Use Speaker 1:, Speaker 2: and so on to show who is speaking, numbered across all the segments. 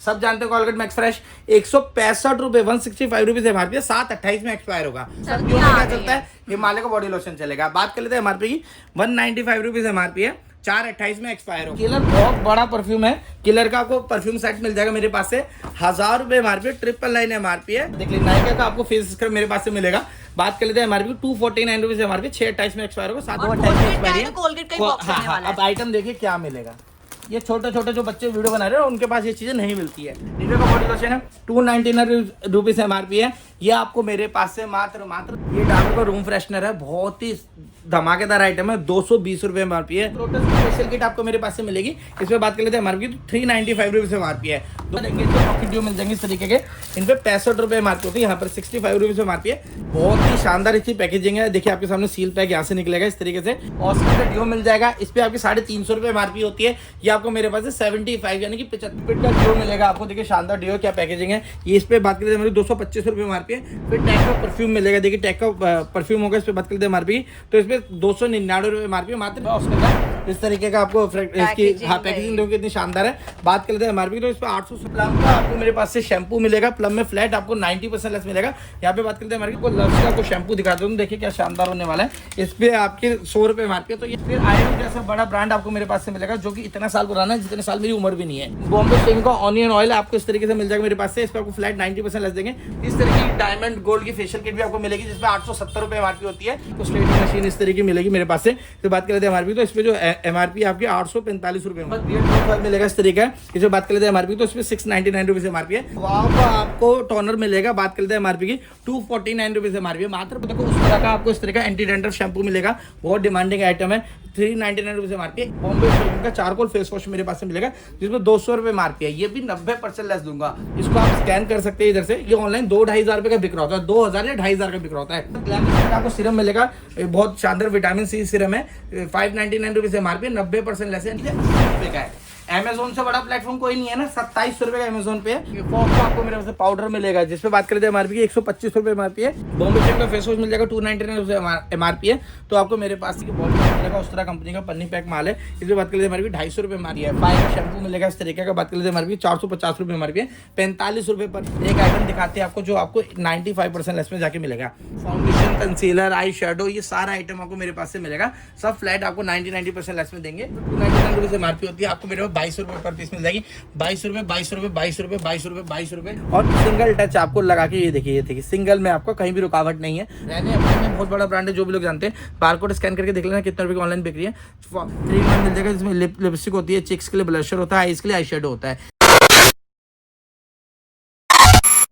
Speaker 1: सब जानते हो कोलगेट मैक्स फ्रेश 165 रुपए 165 रुपीज एमआरपी है, 7/28 में एक्सपायर होगा। सर्दियों में क्या चलता है, हिमालय का बॉडी लोशन चलेगा। बात कर लेते हैं एमआरपी की, 195 रुपीज एमआरपी है, 4/28 में एक्सपायर होगा। किलर बहुत बड़ा परफ्यूम है, किलर का आपको परफ्यूम सेट मिल जाएगा मेरे पास से, 1000 रुपए एमआरपी, 999 एमआरपी है। देख लीजिए नायका का आपको फेस स्क्रब मेरे पास से मिलेगा। बात कर लेते हैं एमआरपी 249 रुपीज एमआरपी, 6/28 में एक्सपायर होगा, 7/28 में एक्सपायर है। अब आइटम देखिए क्या मिलेगा। ये छोटे छोटे जो बच्चे वीडियो बना रहे हैं उनके पास ये चीजें नहीं मिलती है। निविया का बॉडी लोशन है, 299 रुपीज एमआरपी है। ये आपको मेरे पास से मात्र ये डाबर का रूम फ्रेशनर है, बहुत ही धमाकेदार आइटम है, 220 रुपए एमआरपी है। लोटस की फेशियल किट आपको मेरे पास से मिलेगी, इसमें बात कर लेते हैं एमआरपी तो 395 रुपीज एमआरपी है। दो देंगे तो पॉकेट ड्यू मिल जाएंगे इस तरीके के, इन पे 65 रुपए एमआरपी होती है, यहाँ पर 65 रुपीज एमआरपी है। बहुत ही शानदार इसकी पैकेजिंग है, देखिए आपके सामने सील पैक यहाँ से निकलेगा इस तरीके से। ऑस्कर का ड्यू मिल जाएगा, इस पे आपकी 350 रुपए एमआरपी होती है। ये आपको मेरे पास से 75 यानी कि 75 का ड्यू मिलेगा आपको। देखिए शानदार ड्यू, क्या पैकेजिंग है ये। इस पे बात करते हैं 225 रुपए एमआरपी है। फिर टैग का परफ्यूम मिलेगा, देखिए टैग का परफ्यूम होगा, इस पे बात करते हैं एमआरपी तो इस पे 299 रुपए एमआरपी मात्र। ऑस्कर का इस तरीके का आपको इसकी पैकेजिंग देखो कितनी शानदार है। बात करते हैं एमआरपी तो इस पे 800 प्लम का आपको मेरे पास से शैम्पू मिलेगा, प्लम में फ्लैट आपको 90% लेस मिलेगा। यहाँ पे बात करते हैं एमआरपी को लक्स का आपको शैम्पू दिखाता हूँ, देखिए क्या शानदार होने वाला है। इस पे आपके 100 रुपए एमआरपी है। तो ये फिर आयरन जैसा बड़ा ब्रांड आपको मेरे पास से मिलेगा, जो कि इतना साल पुराना है जितने साल मेरी उम्र भी नहीं है। बॉम्बे शेविंग का ऑनियन ऑयल आपको इस तरीके से मिल जाएगा मेरे पास से, इस पे आपको फ्लैट 90% लेस देंगे। इस तरीके की डायमंड गोल्ड की फेशियल किट भी आपको मिलेगी, जिसमें 870 रुपए एमआरपी होती है। तो स्ट्रेटिंग मशीन इस तरीके की मिलेगी मेरे पास से। तो बात करते हैं एमआरपी तो इस पे जो एमआरपी आपकी 845 रुपए मिलेगा इस तरीके का। इसे बात कर लेते हैं एमआरपी तो इसमें 699 रुपीज एमआरपी है। आपको टोनर मिलेगा, बात कर लेते हैं एमआरपी की 249 रुपीज एमआरपी है मात्र। देखो उस तरह का आपको इस तरह का एंटी डेंड्रफ शैम्पू मिलेगा, बहुत डिमांडिंग आइटम है, 399 रुपीज एमआरपी है। बॉम्बे शेविंग का चारकोल फेस वॉश मेरे पास से मिलेगा, जिसमें 200 रुपए एमआरपी है। ये भी 90% लेस दूंगा। इसको आप स्कैन कर सकते हैं इधर से। ये ऑनलाइन 2-2,500 रुपए का बिक रहा होता है, 2000 या 2,500 का बिक रहा होता है। ग्लैमर आपको सीरम मिलेगा, बहुत शानदार विटामिन सी सीरम है, 599 रुपीज एमआरपी, 90% लेस है। का है अमेजोन से बड़ा प्लेटफॉर्म कोई नहीं है ना, 27 रुपए का अमेजोन पे है। आपको मेरे पास पाउडर मिलेगा, जिसपे बात करते हैं एमआरपी की 125 रुपए एमआरपी है। बॉम्बे शेविंग का फेस वॉश मिल जाएगा, 299 रुपए एमआरपी है। तो आपको मेरे पास बॉडी मिलेगा, उस तरह कंपनी का पन्नी पैक माल है। इस पे बात कर लेते हैं एमआरपी 250 रुपए एमआरपी है। 5 का शैम्पू मिलेगा इस तरीके का, बात कर लेते हैं एमआरपी 450 रुपए एमआरपी है। 45 रुपए पर एक आइटम दिखाते हैं आपको, जो आपको 95% लेस में जाके मिलेगा। फाउंडेशन, कंसीलर, आई शेडो, ये सारा आइटम आपको मेरे पास से मिलेगा, सब फ्लैट आपको 90% लेस में देंगे। 299 रुपीज एमआरपी होती है, आपको मेरे पास 22 रुपए पर पीस मिल जाएगी। 22 रुपए 22 रुपए 22 रुपए 22 रुपए 22 रुपए। और सिंगल टच आपको लगा के ये देखिए सिंगल में आपको कहीं भी रुकावट नहीं है। रहने अपने में बहुत बड़ा ब्रांड है, जो भी लोग जानते हैं। बारकोड स्कैन करके देख लेना कितने रुपए की ऑनलाइन बिक रही है। 3 इन 1 मिल जाएगा, जिसमें लिपस्टिक होती है, चिक्स के लिए ब्लशर होता है, आईज के लिए आई शेडो होता है।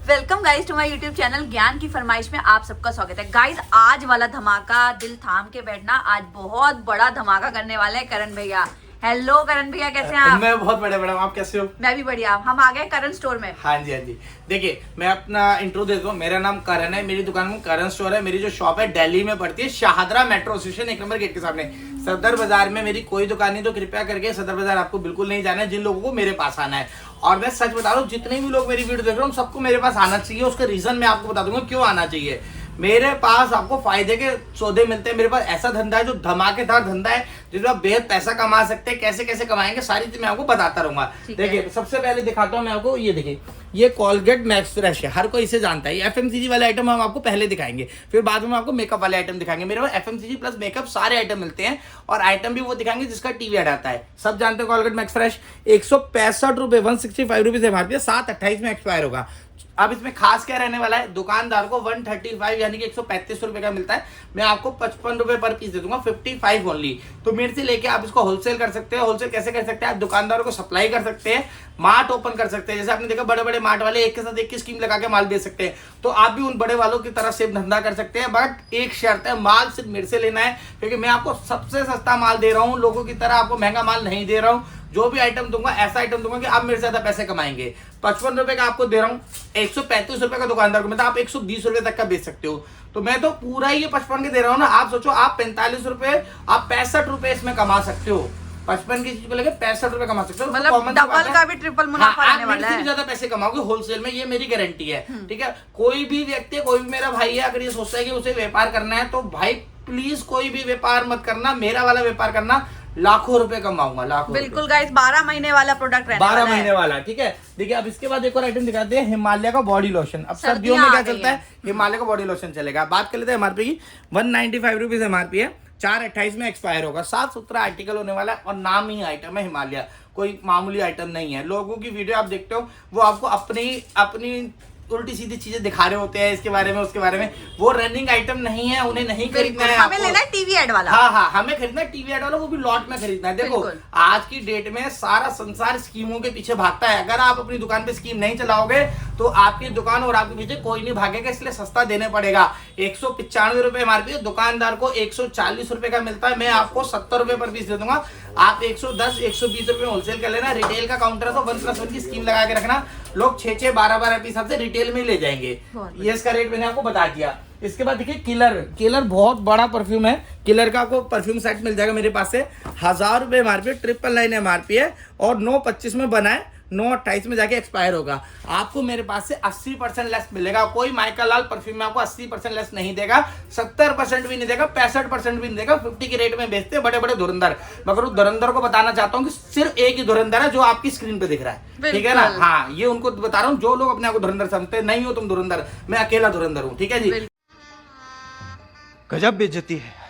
Speaker 2: Welcome guys to my YouTube channel ज्ञान की फरमाइश में आप सबका स्वागत है। गाइज आज वाला धमाका दिल थाम के बैठना, आज बहुत बड़ा धमाका करने वाले हैं करण भैया। हेलो करण भैया, कैसे हैं आप?
Speaker 1: मैं बहुत बढ़िया, आप कैसे हो?
Speaker 2: मैं भी बढ़िया। हम आ गए करण स्टोर में।
Speaker 1: हाँ जी हाँ जी। देखिए मैं अपना इंट्रो दे दूं, मेरा नाम करण है, मेरी दुकान में करण स्टोर है। मेरी जो शॉप है दिल्ली में पड़ती है, Shahdara metro station 1 number gate के सामने। सदर बाजार में मेरी कोई दुकान नहीं, तो कृपया करके सदर बाजार आपको बिल्कुल नहीं जाना है, जिन लोगों को मेरे पास आना है। और मैं सच बता रहा हूँ, जितने भी लोग मेरी वीडियो देख रहे हो सबको मेरे पास आना चाहिए। उसका रीजन मैं आपको बता दूंगा क्यों आना चाहिए। मेरे पास आपको फायदे के सौदे मिलते हैं। मेरे पास ऐसा धंधा है जो धमाकेदार धंधा है, जिसमें आप बेहद पैसा कमा सकते हैं। कैसे कैसे कमाएंगे सारी चीज मैं आपको बताता रहूंगा। देखिए सबसे पहले दिखाता हूँ मैं आपको, ये देखिए ये कोलगेट मैक्स फ्रेश है, हर कोई इसे जानता है। ये एफएमसीजी वाले आइटम हम आपको पहले दिखाएंगे, फिर बाद में आपको मेकअप वाले आइटम दिखाएंगे। मेरे पास एफएमसीजी प्लस मेकअप सारे आइटम मिलते हैं, और आइटम भी वो दिखाएंगे जिसका टीवी ऐड आता है। सब जानते हो कोलगेट मैक्स फ्रेश 165 रुपए 165 रुपीज एमआरपी है, 7/28 में एक्सपायर होगा। अब इसमें खास क्या रहने वाला है, दुकानदार को 135 यानी कि 135 रुपए का मिलता है, मैं आपको 55 रुपए पर पीस दे दूंगा, 55 ओनली। तो मेरे से लेके आप इसको होलसेल कर सकते हैं। होलसेल कैसे कर सकते हैं, आप दुकानदारों को सप्लाई कर सकते हैं, मार्ट ओपन कर सकते हैं। जैसे आपने देखा बड़े बड़े मार्ट वाले एक के साथ एक की स्कीम लगा के माल बेच सकते हैं, तो आप भी उन बड़े वालों की तरह से धंधा कर सकते हैं। बट एक शर्त है, माल सिर्फ मेरे से लेना है, क्योंकि मैं आपको सबसे सस्ता माल दे रहा हूँ, लोगों की तरह आपको महंगा माल नहीं दे रहा हूँ। जो भी आइटम दूंगा ऐसा आइटम दूंगा कि आप मेरे से ज्यादा पैसे कमाएंगे। 55 रुपए का आपको दे रहा हूँ, 135 रुपए का दुकानदार को, मतलब आप 120 रुपए तक का बेच सकते हो। तो मैं तो पूरा ही ये 55 के दे रहा हूँ ना। आप सोचो, आप 45 रुपए, आप 65 रुपए इसमें कमा सकते हो। 55 की चीज को लेकर 65 रुपए कमा सकते हो,
Speaker 2: मतलब डबल का भी ट्रिपल मुनाफा रहने वाला है।
Speaker 1: ज्यादा पैसे कमाओगे होलसेल में, ये मेरी गारंटी है। ठीक है, कोई भी व्यक्ति, कोई भी मेरा भाई है, अगर ये सोचता है कि उसे व्यापार करना है, तो भाई प्लीज कोई भी व्यापार मत करना, मेरा वाला व्यापार करना। लाखों रुपए कमाऊंगा, लाखों।
Speaker 2: बिल्कुल गाइस, 12 महीने वाला प्रोडक्ट रहने
Speaker 1: 12
Speaker 2: वाला है।
Speaker 1: महीने वाला, ठीक है। देखिए अब इसके बाद एक और आइटम दिखाते हैं, हिमालय का बॉडी लोशन। अब सर्दियों
Speaker 2: सर्दियां
Speaker 1: में
Speaker 2: आ
Speaker 1: क्या
Speaker 2: गई
Speaker 1: चलता है, हिमालय का बॉडी लोशन चलेगा। बात कर लेते हैं एमआरपी की। 195 रुपीज एमआरपी है, 4/28 में एक्सपायर होगा। साफ सुथरा आर्टिकल होने वाला है और नाम ही आइटम है हिमालय, कोई मामूली आइटम नहीं है। लोगों की वीडियो आप देखते हो, वो आपको अपनी उल्टी सीधी चीजें दिखा रहे होते हैं, इसके बारे में उसके बारे में। वो रनिंग आइटम नहीं है, उन्हें नहीं खरीदना है।
Speaker 2: हमें
Speaker 1: आपको
Speaker 2: लेना है टीवी एड वाला।
Speaker 1: हाँ, हमें खरीदना है टीवी एड वाला, वो भी लॉट में खरीदना है। देखो
Speaker 2: बिल्कुल।
Speaker 1: आज की डेट में सारा संसार स्कीमों के पीछे भागता है। अगर आप अपनी दुकान पे स्कीम नहीं चलाओगे तो आपकी दुकान और आपके पीछे कोई नहीं भागेगा, इसलिए सस्ता देने पड़ेगा। 195 रुपए एमआरपी, दुकानदार को 140 रुपए का मिलता है, मैं आपको 70 रुपए पर पीस दे दूंगा। आप 110 120 रुपए होलसेल कर लेना। रिटेल का काउंटर है तो 1+1 की स्कीम लगा के रखना, लोग 6 12 पीस आपसे रिटेल में ले जाएंगे। ये इसका रेट मैंने आपको बता दिया। इसके बाद देखिए किलर बहुत बड़ा परफ्यूम है। किलर का आपको परफ्यूम सेट मिल जाएगा मेरे पास से, 1000 रुपए एमआरपी, 999 एमआरपी है और 9/25 में बना है, 9/28 में जाके एक्सपायर होगा। आपको मेरे पास से 80% लेस मिलेगा। कोई माइका लाल परफ्यूम में आपको 80% लेस नहीं देगा, 70% भी नहीं देगा, 65% भी नहीं देगा। 50 के रेट में बेचते हैं बड़े बड़े धुरंधर। मगर उस धुरंधर को बताना चाहता हूँ कि सिर्फ एक ही धुरंधर है जो आपकी स्क्रीन पे दिख रहा है, ठीक है ना। हाँ, ये उनको बता रहा हूँ जो लोग अपने आप को धुरंधर समझते हैं। नहीं हो तुम धुरंधर, मैं अकेला धुरंधर हूँ, ठीक है जी।
Speaker 3: गजब बेइज्जती है।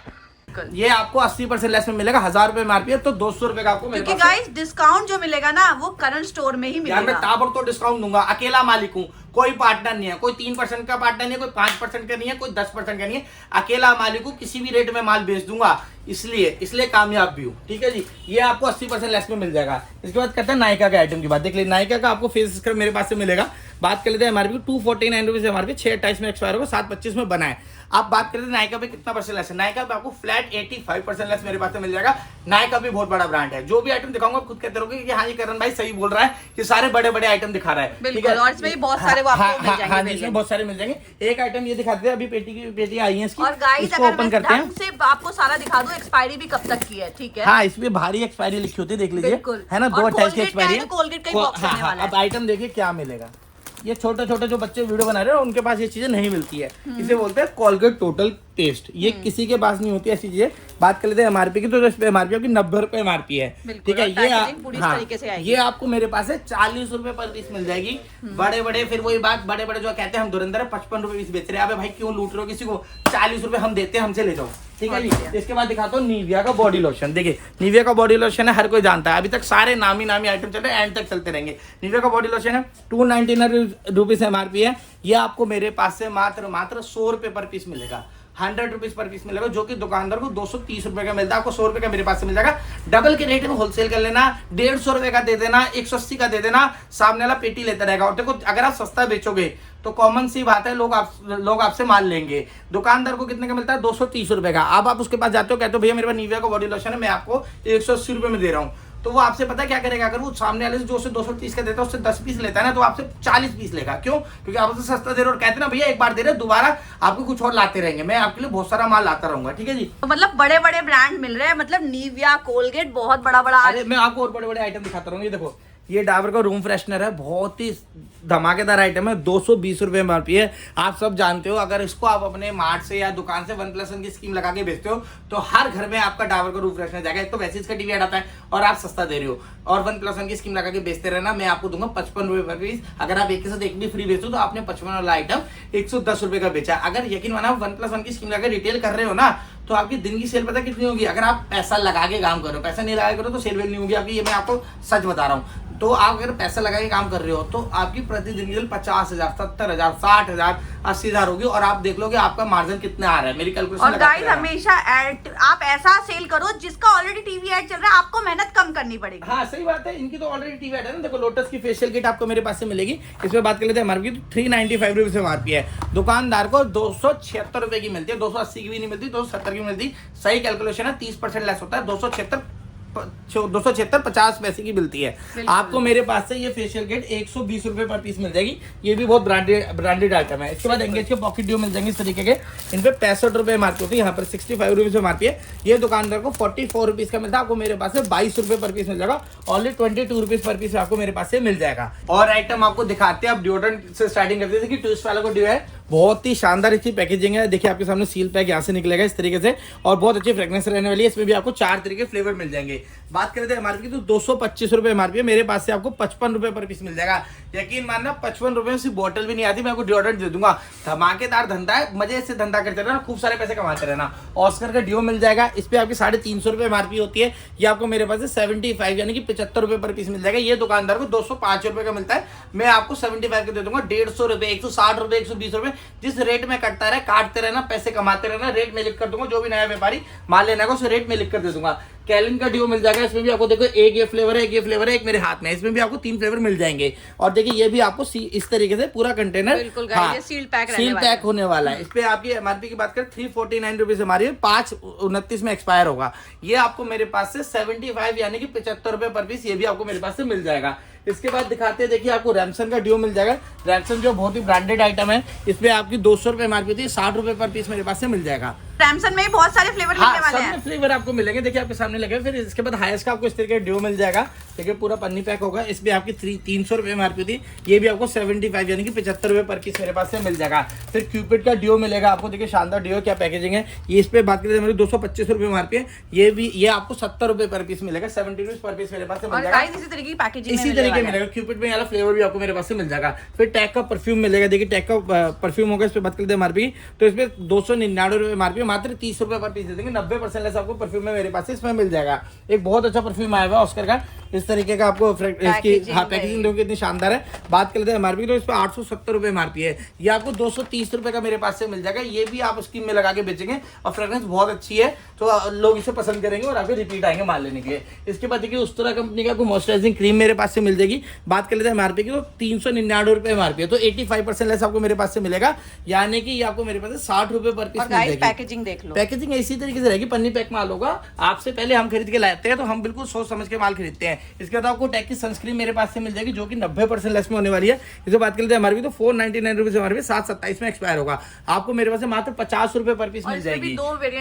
Speaker 1: ये आपको 80% लेस में मिलेगा। 1000 रुपए एमआरपी है तो 200 रुपए का आपको मेरे
Speaker 2: क्योंकि
Speaker 1: पास
Speaker 2: गाइस डिस्काउंट जो मिलेगा ना वो करंट स्टोर में ही
Speaker 1: यार मैं
Speaker 2: मिलेगा।
Speaker 1: ताबड़तोड़ डिस्काउंट दूंगा। अकेला मालिक हूँ, कोई पार्टनर नहीं है, कोई 3% का पार्टनर नहीं है, कोई 5% का नहीं है, कोई 10% का नहीं है। अकेला मालिक हूँ, किसी भी रेट में माल बेच दूंगा, इसलिए कामयाब भी हूँ, ठीक है जी। ये आपको 80% लेस में मिल जाएगा। इसके बाद कहते हैं नायका के आइटम की बात देख लीजिए। नायका का आपको फेस स्क्रब मेरे पास से मिलेगा। बात कर लेते हैं एमआरपी 249 रुपीज एमआरपी, 6/28 में एक्सपायर होगा, 7/25 में बना है। आप बात करते हैं नायका पे कितना परसेंट लेस है। नायका पे आपको फ्लैट 85% लेस मेरे पास से मिल जाएगा। नायका भी बहुत बड़ा ब्रांड है। जो भी आइटम दिखाऊंगा खुद कहते रहोगे कि हाँ ये करण भाई सही बोल रहा है, कि सारे बड़े बड़े आइटम दिखा रहा है।
Speaker 2: बिल्कुल, और इसमें भी बहुत सारे वो आपको मिल जाएंगे।
Speaker 1: हाँ, इसमें बहुत सारे मिल जाएंगे। एक आइटम ये दिखाते हैं, अभी पेटी आई है इसकी,
Speaker 2: और गाइस
Speaker 1: इसको
Speaker 2: अगर
Speaker 1: ओपन
Speaker 2: मैं
Speaker 1: करते हैं।
Speaker 2: ढंग से आपको सारा दिखा दूं, एक्सपायरी भी कब तक की है, ठीक है।
Speaker 1: हाँ, इसमें भारी एक्सपायरी लिखी होती है, देख लीजिए,
Speaker 2: बिल्कुल।
Speaker 1: है ना।
Speaker 2: और
Speaker 1: 2/28 की
Speaker 2: Colgate
Speaker 1: एक्सपायरी
Speaker 2: का है तो Colgate का ही box होने वाला है।
Speaker 1: अब आइटम देखिए क्या मिलेगा। ये छोटे छोटे जो बच्चे वीडियो बना रहे हैं उनके पास ये चीजें नहीं मिलती है। इसे बोलते हैं कोलगेट टोटल पेस्ट। ये किसी के पास नहीं होती ऐसी चीजें। बात कर लेते हैं एमआरपी की, तो इस पे एमआरपी आपकी 90 रुपए एमआरपी है, ठीक है। ये आपको मेरे पास है 40 रुपए पर पीस मिल जाएगी। बड़े बड़े फिर वही बात, बड़े बड़े जो कहते हैं हम धुरंधर है 55 रुपए पीस बेच रहे हैं। अबे भाई क्यों लूट रहे हो किसी को, 40 रुपए हम देते हैं, हमसे ले जाओ, ठीक है जी। इसके बाद दिखाता हूँ निविया का बॉडी लोशन। देखिए निविया का बॉडी लोशन है, हर कोई जानता है। अभी तक सारे नामी आइटम चल रहे हैं, एंड तक चलते रहेंगे। निविया का बॉडी लोशन है, 299 रुपीज एमआरपी है। ये आपको मेरे पास से मात्र 100 रुपए पर पीस मिलेगा। 100 रुपीज पर पीस मिलेगा, जो कि दुकानदार को 230 रुपए का मिलता है, आपको 100 रुपए का मेरे पास से मिल जाएगा। डबल के रेट में होलसेल कर लेना, 150 रुपए का दे देना, 180 का दे देना, सामने वाला पेटी लेता रहेगा। और देखो अगर आप सस्ता बेचोगे तो कॉमन सी बात है, लोग आपसे माल लेंगे। दुकानदार को कितने का मिलता है, 230 रुपए का। अब आप उसके पास जाते हो, कहते हो भैया मेरे पास निविया का बॉडी लोशन है, मैं आपको 180 रुपए में दे रहा हूँ। तो वो आपसे पता क्या करेगा, अगर वो सामने वाले से जो उसे 230 का देता है उससे 10 पीस लेता है ना, तो आपसे 40 पीस लेगा। क्यों? क्योंकि आप उसे सस्ता दे रहे हो और कहते हैं ना भैया एक बार दे रहे हो, दोबारा आपको कुछ और लाते रहेंगे। मैं आपके लिए बहुत सारा माल लाता रहूंगा, ठीक है जी।
Speaker 2: तो मतलब बड़े बड़े ब्रांड मिल रहे हैं, मतलब निविया, कोलगेट, बहुत बड़ा बड़ा।
Speaker 1: अरे मैं आपको और बड़े बड़े आइटम दिखाता रहूंगा। ये देखो, ये डाबर का रूम फ्रेशनर है, बहुत ही धमाकेदार आइटम है, 220 रुपए एमआरपी है। आप सब जानते हो, अगर इसको आप अपने मार्ट से या दुकान से 1+1 की स्कीम लगा के बेचते हो तो हर घर में आपका डाबर का रूम फ्रेशनर जाएगा। एक तो वैसे इसका टीवी ऐड आता है और आप सस्ता दे रहे हो, और 1+1 की स्कीम लगा के बेचते रहना। मैं आपको दूंगा 55 रुपए पर पीस। अगर आप एक के साथ एक भी फ्री बेचो तो आपने 55 वाला आइटम 110 रुपए का बेचा। अगर यकीन माना 1+1 की स्कीम लगा रिटेल कर रहे हो ना, तो आपकी दिन की सेल पता कितनी होगी। अगर आप पैसा लगा के काम करो, पैसा नहीं लगा करो तो सेल वेल नहीं होगी आपकी। ये मैं आपको सच बता रहा हूँ। तो आप अगर पैसा लगा के काम कर रहे हो तो आपकी प्रतिदिन की 50,000, 70,000, 60,000, 80,000 होगी, और आप देख लोगे आपका मार्जिन कितना आ रहा है। मेरी कैलकुलेशन
Speaker 2: और गाइस हमेशा एड आप ऐसा सेल करो जिसका ऑलरेडी टीवी एड चल रहा है, आपको मेहनत कम करनी पड़ेगी।
Speaker 1: हाँ सही बात है, इनकी तो ऑलरेडी टीवी एड है ना। देखो लोटस की फेशियल किट आपको मेरे पास से मिलेगी। इसमें बात कर लेते हैं एमआरपी की, तो 395 रुपए एमआरपी है। दुकानदार को 276 रुपए की मिलती है, 280 की भी नहीं मिलती, 270 की मिलती। सही कैलकुलेशन है, 30% लेस होता है, 276 50 पैसे की मिलती है। आपको मेरे पास से ये फेशियल किट 120 रुपए पर पीस मिल जाएगी। ये भी बहुत ब्रांडेड आइटम है। इसके बाद एंगेज के पॉकेट ड्यू मिल जाएंगे इस तरीके के। इन पे 65 रुपए एमआरपी होती है, यहाँ पर 65 रुपीज एमआरपी है। ये दुकानदार को 44 रुपीज का मिलता है, आपको मेरे पास से 22 रुपए पर पीस मिल जाएगा। ऑनली 22 रुपीज पर पीस आपको मेरे पास से मिल जाएगा। और आइटम आपको दिखाते हैं, अब डिओड्रेंट से स्टार्टिंग करते हैं कि ट्विस्ट वाला को ड्यू है बहुत ही शानदार इसकी पैकेजिंग है। देखिए आपके सामने सील पैक यहाँ से निकलेगा इस तरीके से और बहुत अच्छी फ्रेग्रेंस रहने वाली है। इसमें भी आपको 4 तरीके फ्लेवर मिल जाएंगे। बात करें तो एमआरपी की तो 225 रुपए एमआरपी है, मेरे पास से आपको 55 रुपए पर पीस मिल जाएगा। यकीन मानना 55 रुपए में सिर्फ बॉटल भी नहीं आती, मैं आपको डिओड्रेंट दे दूंगा। धमाकेदार धंधा है, मजे से धंधा करते रहना, खूब सारे पैसे कमाते रहना। ऑस्कर का डिओ मिल जाएगा, इस पे आपकी 350 रुपए एमआरपी होती है, ये आपको मेरे पास से 75 यानी कि 75 रुपए पर पीस मिल जाएगा। ये दुकानदार को 205 रुपए का मिलता है, मैं आपको 75 का दे दूंगा। 150 रुपए, 160 रुपए, 120 रुपए, जिस रेट में कटता रहे काटते रहना, पैसे कमाते रहना। रेट में लिख कर दूंगा, जो भी नया व्यापारी माल लेना है उस रेट में लिख कर दे दूंगा। कैलिन का डिओ मिल जाएगा, इसमें भी आपको देखो एक ये फ्लेवर है, एक ये फ्लेवर है, एक मेरे हाथ में है, इसमें भी आपको 3 फ्लेवर मिल जाएंगे। और देखिए ये भी आपको इस तरीके से पूरा कंटेनर
Speaker 2: सील पैक
Speaker 1: होने वाला है। इस पे आपकी एमआरपी की बात करें 349 रुपीज हमारी 5/29 में एक्सपायर होगा। ये आपको मेरे पास से 75 यानी कि 75 रुपए पर पीस, ये भी आपको मेरे पास से मिल जाएगा। इसके बाद दिखाते हैं, देखिए आपको रैमसन का डिओ मिल जाएगा। रैमसन जो बहुत ही ब्रांडेड आइटम है, इस पे आपकी 200 रुपए एमआरपी होती है, 60 रुपए पर पीस मेरे पास से मिल जाएगा।
Speaker 2: रैमसन में बहुत सारे फ्लेवर मिलने वाले हैं।
Speaker 1: फ्लेवर आपको मिलेंगे, देखिए आपके सामने लगे। फिर इसके बाद हाईएस्ट का आपको इस तरीके का डिओ मिल जाएगा। देखिए पूरा पन्नी पैक होगा, इस पे आपकी 300 रुपए एमआरपी होती है, ये भी आपको 75 यानी कि 75 रुपए पर पीस मेरे पास से मिल जाएगा। फिर क्यूपिड का डिओ मिलेगा आपको, देखिए शानदार डिओ, क्या पैकेजिंग है। ये इस पे बात करें मेरी 225 रुपए एमआरपी है, ये आपको 70 रुपए पर पीस मिलेगा, 70 रुपीज पर पीस मेरे पास से मिल जाएगा।
Speaker 2: इसी तरीके की पैकेजिंग
Speaker 1: इसी तरीके मिलेगा। क्यूपिड में वाला फ्लेवर भी आपको मेरे पास से मिल जाएगा। फिर टैग का परफ्यूम मिलेगा, देखिए टैग का परफ्यूम होगा, इस पे बात करते हैं एमआरपी, तो इस पे 299 रुपए एमआरपी, मात्र 30 रुपए पर पीस दे देंगे। 90% लेस आपको परफ्यूम में मेरे पास इसमें मिल जाएगा। एक बहुत अच्छा परफ्यूम आया हुआ ऑस्कर का, इस तरीके का आपको इसकी पैकेजिंग देखो कितनी शानदार है। बात कर लेते हैं एमआरपी, तो इस पे 870 रुपए एमआरपी है, ये आपको 230 रुपए का मेरे पास से मिल जाएगा। ये भी आप स्कीम में लगा के बेचेंगे और फ्रेग्रेंस बहुत अच्छी है, तो लोग इसे पसंद करेंगे और आपको रिपीट आएंगे माल लेने के लिए। इसके बाद देखिए उस्तरा कंपनी का मॉइस्चराइजिंग क्रीम मेरे पास से मिल जाएगी। बात कर लेते हैं एमआरपी की, तो 399 रुपए एमआरपी है, तो 85% लेस आपको मेरे पास से मिलेगा, यानी कि ये आपको मेरे पास से 60 रुपए पर पीस मिल जाएगी।
Speaker 2: पैकेजिंग देख लो,
Speaker 1: पैकेजिंग इसी तरीके से रहेगी, पन्नी पैक माल होगा। आपसे पहले हम खरीद के लाते हैं, तो हम बिल्कुल सोच समझ के माल खरीदते हैं। इसके बाद आपको टैग की सनस्क्रीन मेरे पास से मिल जाएगी, जो कि 90% लेस में होने वाली है। इसे बात करते हैं हमारी, तो 499 रुपीज हमारे 7/27 में एक्सपायर होगा। आपको मेरे पास से मात्र 50 रुपए पर पीस मिल जाएगी।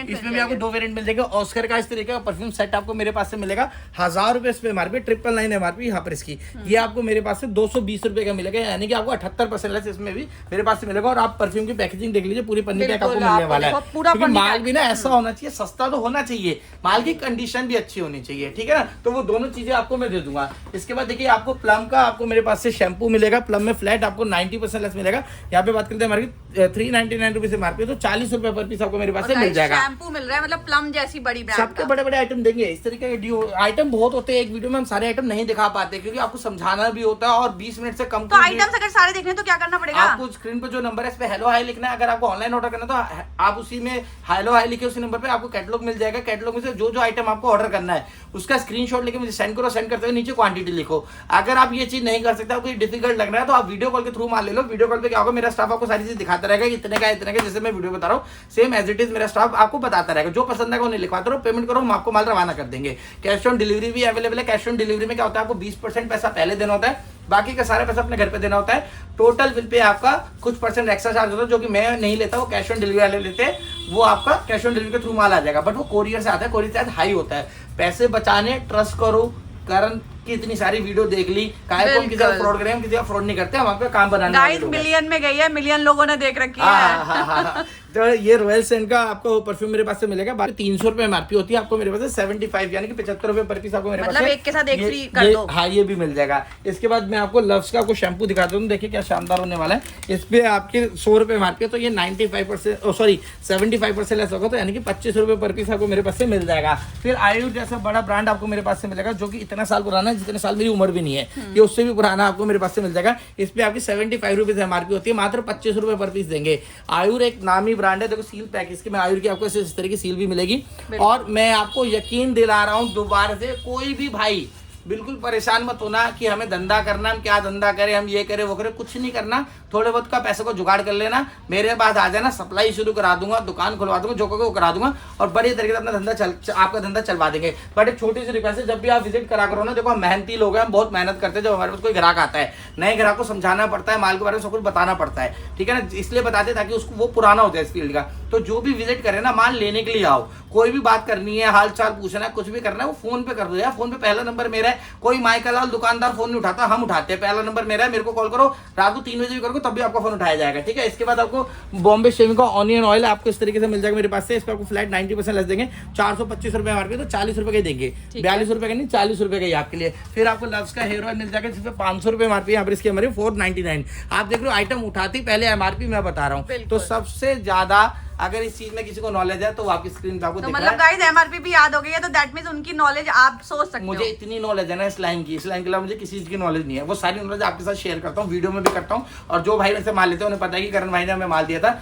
Speaker 1: इसमें भी आपको 2 वेरिएंट मिल जाएगा। ऑस्कर का इस तरीके का परफ्यूम सेट आपको मेरे पास से मिलेगा, 1000 रुपए इस पे एमआरपी, 999 एमआरपी यहाँ पर इसकी। ये आपको मेरे पास से 220 रुपए का मिलेगा, यानी कि आपको 78% लेस इसमें भी मेरे पास से मिलेगा। और आप परफ्यूम की पैकेजिंग देख लीजिए, पूरी पन्नी पैक आपको मिलने वाला है। क्योंकि माल भी ना ऐसा होना चाहिए, सस्ता तो होना चाहिए, माल की कंडीशन भी अच्छी होनी चाहिए, ठीक है ना। तो वो दोनों चीजें आपको मैं दे दूंगा। इसके बाद देखिए आपको प्लम का आपको मेरे पास से शैम्पू मिलेगा, प्लम में फ्लैट आपको 90% लेस मिलेगा। यहाँ पे बात करते हैं हमारी 399 रुपीज एमआरपी, तो 40 रुपए पर पीस आपको मेरे पास से मिल जाएगा।
Speaker 2: शैम्पू मिल रहा है, मतलब प्लम जैसी बड़ी ब्रांड
Speaker 1: सबके बड़े बड़े आइटम देंगे। इस तरीके के डिओ आइटम बहुत होते हैं, एक वीडियो में हम सारे आइटम नहीं दिखा पाते, क्योंकि आपको समझाना भी होता है और 20 मिनट से कम।
Speaker 2: तो आइटम्स अगर सारे देखने तो क्या करना पड़ेगा?
Speaker 1: आपको स्क्रीन पे जो नंबर है इस पे हेलो हाई लिखना है। अगर आपको ऑनलाइन ऑर्डर करना है तो आप उसी में हेलो हाई लिखे, उसी नंबर पे आपको कैटलॉग मिल जाएगा। कैटलॉग में से जो जो आइटम आपको ऑर्डर करना है उसका स्क्रीनशॉट लेके मुझे सेंड करो। सेंड करते हुए नीचे क्वांटिटी लिखो। अगर आप ये चीज नहीं कर सकते, आपको डिफिकल्ट लग रहा है, तो आप वीडियो कॉल के थ्रू माल ले लो। वीडियो कॉल पे क्या होगा, मेरा स्टाफ आपको सारी चीज दिखाता रहेगा, इतने का इतने का, जैसे मैं वीडियो बता रहा हूँ सेम एज इट इज मेरा स्टाफ आपको बताता रहेगा। जो पसंद है उन्हें लिखवाते रहो, पेमेंट करो, हम आपको माल रवाना कर देंगे। कैश ऑन डिलीवरी भी अवेलेबल है। कैश ऑन डिलीवरी में क्या होता है, आपको 20% पैसा पहले देना होता है, बाकी का सारा पैसा अपने घर पे देना होता है। टोटल बिल पे आपका कुछ परसेंट एक्स्ट्रा चार्ज होता है, जो कि मैं नहीं लेता, वो कैश ऑन डिलीवरी वाले लेते हैं। वो आपका कैश ऑन डिलीवरी के थ्रू माल आ जाएगा, बट वो कोरियर से आता है, कोरियर चार्ज हाई होता है। पैसे बचाने, ट्रस्ट करो, करण की इतनी सारी वीडियो देख ली, काहे को हम किसी का फ्रॉड करें, हम किसी का फ्रॉड नहीं करते, हम आपका काम बनाने
Speaker 2: गाइस मिलियन में गई है, मिलियन लोगों ने देख रखी है।
Speaker 1: तो ये रॉयल सेंट का आपको परफ्यूम मेरे पास से मिलेगा, बाकी 300 रुपए एमआरपी होती है, आपको मेरे पास से 75 यानी कि 75 रुपए पर पीस आपको मेरे पास
Speaker 2: मतलब एक के साथ एक फ्री कर दो।
Speaker 1: हाँ, ये भी मिल जाएगा। इसके बाद मैं आपको लव्स का आपको शैम्पू दिखाता हूँ, देखिए क्या शानदार होने वाला है। इस पे आपके 100 रुपए एमआरपी है, तो ये 95% सॉरी 75% लेस होगा, तो यानी कि 25 रुपए पर पीस आपको मेरे पास से मिल जाएगा। फिर आयुर जैसा बड़ा ब्रांड आपको मेरे पास से मिलेगा, जो कि इतना साल पुराना है जितने साल मेरी उम्र भी नहीं है, ये उससे भी पुराना आपको मेरे पास से मिल जाएगा। इस पे आपकी 75 रुपीज एमआरपी होती है, मात्र 25 रुपए पर पीस देंगे। आयुर एक नामी ब्रांड है, देखो सील पैक इसके में आयुर की आपको इस तरह की सील भी मिलेगी। और मैं आपको यकीन दिला रहा हूं दोबारा से, कोई भी भाई बिल्कुल परेशान मत होना कि हमें धंधा करना, हम क्या धंधा करें, हम ये करें वो करें, कुछ नहीं करना। थोड़े बहुत का पैसे को जुगाड़ कर लेना, मेरे बाद आ जाना, सप्लाई शुरू करा दूंगा, दुकान खुलवा दूंगा, जो को करा दूंगा और बड़े तरीके से अपना धंधा आपका धंधा चलवा देंगे। बट एक छोटी सी रिक्वेस्ट है, जब भी आप विजिट करा करो ना, देखो हम मेहनती लोग हैं, हम बहुत मेहनत करते हैं। जब हमारे पास कोई ग्राहक आता है, नए ग्राहक को समझाना पड़ता है, माल के बारे में सब कुछ बताना पड़ता है, ठीक है ना, इसलिए बताते ताकि उसको वो पुराना हो जाए इस फील्ड का। तो जो भी विजिट करे ना, माल लेने के लिए आओ, कोई भी बात करनी है, हाल चाल पूछना है, कुछ भी करना है, वो फोन पे कर दो यार। फोन पे पहला नंबर मेरा है, कोई माइका लाल दुकानदार फोन नहीं उठाता, हम उठाते हैं। पहला नंबर मेरा है, मेरे को कॉल करो, रात को 3 बजे भी करो तब भी आपका फोन उठाया जाएगा, ठीक है। इसके बाद आपको बॉम्बे शेविंग का ऑनियन ऑयल आपको इस तरीके से मिल जाएगा मेरे पास से। इस पर आपको फ्लैट 90% लेस देंगे, 425 रुपए एमआरपी, तो 40 रुपए का ही देंगे, 42 रुपए का नहीं, 40 रुपए का ही आपके लिए। फिर आपको लव्स का हेयर ऑयल मिल जाएगा जिसपे 500 रुपए एमआरपी, यहाँ पर इसकी हमारी 499। आप देख लो आइटम उठाती पहले एमआरपी मैं बता रहा हूँ। तो सबसे ज्यादा अगर इस चीज में किसी को नॉलेज है तो वो आपकी स्क्रीन पे आपको
Speaker 2: तो
Speaker 1: दिख रहा
Speaker 2: मतलब
Speaker 1: है।
Speaker 2: गाइस एमआरपी भी याद हो गई है, तो दैट मींस उनकी नॉलेज आप सोच सकते हो।
Speaker 1: मुझे इतनी नॉलेज है ना इस लाइन की, के अलावा मुझे किसी चीज की नॉलेज नहीं है। वो सारी नॉलेज आपके साथ शेयर करता हूँ, वीडियो में भी करता हूँ। और जो भाई मेरे से माल लेते हैं उन्हें पता है कि करण भाई ने हमें माल दिया था,